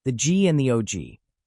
The G and the OG,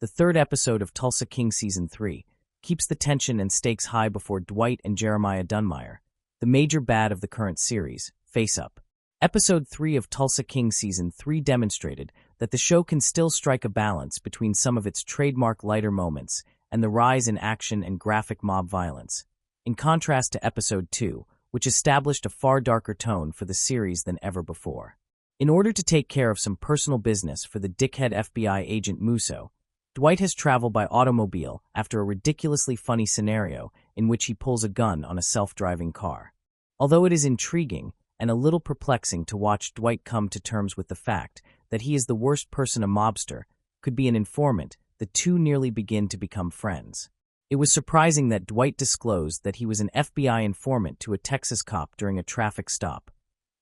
the third episode of Tulsa King Season 3, keeps the tension and stakes high before Dwight and Jeremiah Dunmire, the major bad of the current series, face up. Episode 3 of Tulsa King Season 3 demonstrated that the show can still strike a balance between some of its trademark lighter moments and the rise in action and graphic mob violence, in contrast to Episode 2, which established a far darker tone for the series than ever before. In order to take care of some personal business for the dickhead FBI agent Musso, Dwight has traveled by automobile after a ridiculously funny scenario in which he pulls a gun on a self-driving car. Although it is intriguing and a little perplexing to watch Dwight come to terms with the fact that he is the worst person a mobster could be an informant, the two nearly begin to become friends. It was surprising that Dwight disclosed that he was an FBI informant to a Texas cop during a traffic stop,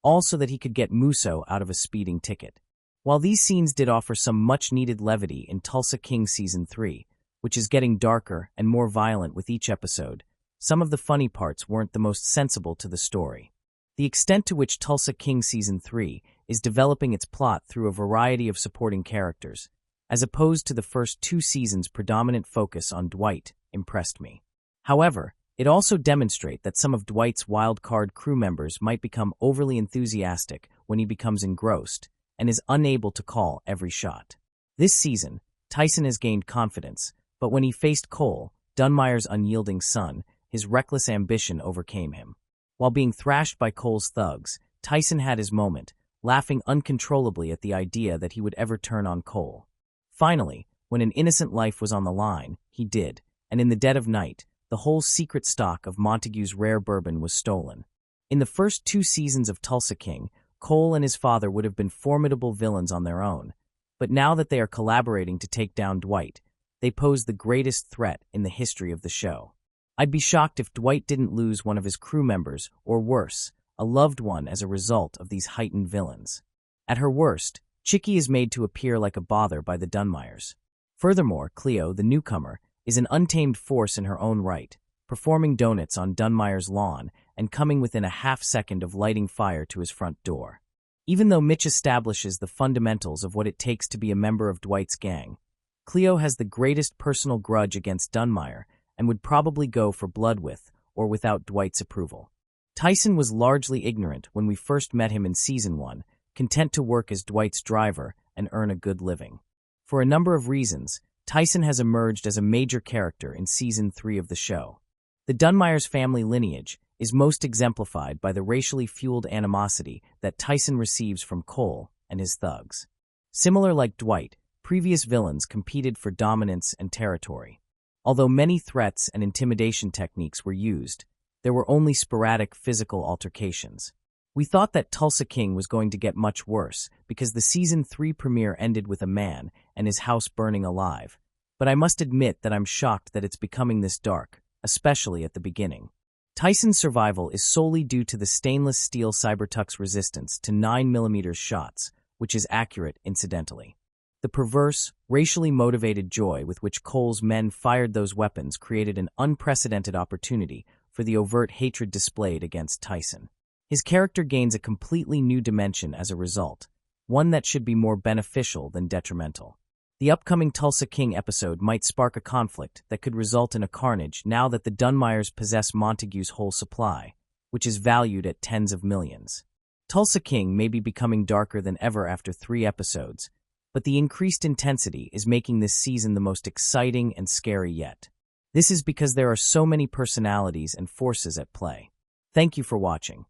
all so that he could get Musso out of a speeding ticket. While these scenes did offer some much-needed levity in Tulsa King Season 3, which is getting darker and more violent with each episode, some of the funny parts weren't the most sensible to the story. The extent to which Tulsa King Season 3 is developing its plot through a variety of supporting characters, as opposed to the first two seasons' predominant focus on Dwight, impressed me. However, it also demonstrates that some of Dwight's wild-card crew members might become overly enthusiastic when he becomes engrossed and is unable to call every shot. This season, Tyson has gained confidence, but when he faced Cole, Dunmire's unyielding son, his reckless ambition overcame him. While being thrashed by Cole's thugs, Tyson had his moment, laughing uncontrollably at the idea that he would ever turn on Cole. Finally, when an innocent life was on the line, he did, and in the dead of night, the whole secret stock of Montague's rare bourbon was stolen. In the first two seasons of Tulsa King, Cole and his father would have been formidable villains on their own, but now that they are collaborating to take down Dwight, they pose the greatest threat in the history of the show. I'd be shocked if Dwight didn't lose one of his crew members, or worse, a loved one as a result of these heightened villains. At her worst, Chicky is made to appear like a bother by the Dunmires. Furthermore, Cleo, the newcomer, is an untamed force in her own right, performing donuts on Dunmire's lawn and coming within a half-second of lighting fire to his front door. Even though Mitch establishes the fundamentals of what it takes to be a member of Dwight's gang, Cleo has the greatest personal grudge against Dunmire and would probably go for blood with or without Dwight's approval. Tyson was largely ignorant when we first met him in Season 1, content to work as Dwight's driver and earn a good living. For a number of reasons, Tyson has emerged as a major character in Season 3 of the show. The Dunmire's family lineage is most exemplified by the racially fueled animosity that Tyson receives from Cole and his thugs. Similar like Dwight, previous villains competed for dominance and territory. Although many threats and intimidation techniques were used, there were only sporadic physical altercations. We thought that Tulsa King was going to get much worse because the Season 3 premiere ended with a man and his house burning alive, but I must admit that I'm shocked that it's becoming this dark, especially at the beginning. Tyson's survival is solely due to the stainless steel Cybertuck's resistance to 9mm shots, which is accurate incidentally. The perverse, racially motivated joy with which Cole's men fired those weapons created an unprecedented opportunity for the overt hatred displayed against Tyson. His character gains a completely new dimension as a result, one that should be more beneficial than detrimental. The upcoming Tulsa King episode might spark a conflict that could result in a carnage now that the Dunmires possess Montague's whole supply, which is valued at tens of millions. Tulsa King may be becoming darker than ever after 3 episodes, but the increased intensity is making this season the most exciting and scary yet. This is because there are so many personalities and forces at play. Thank you for watching.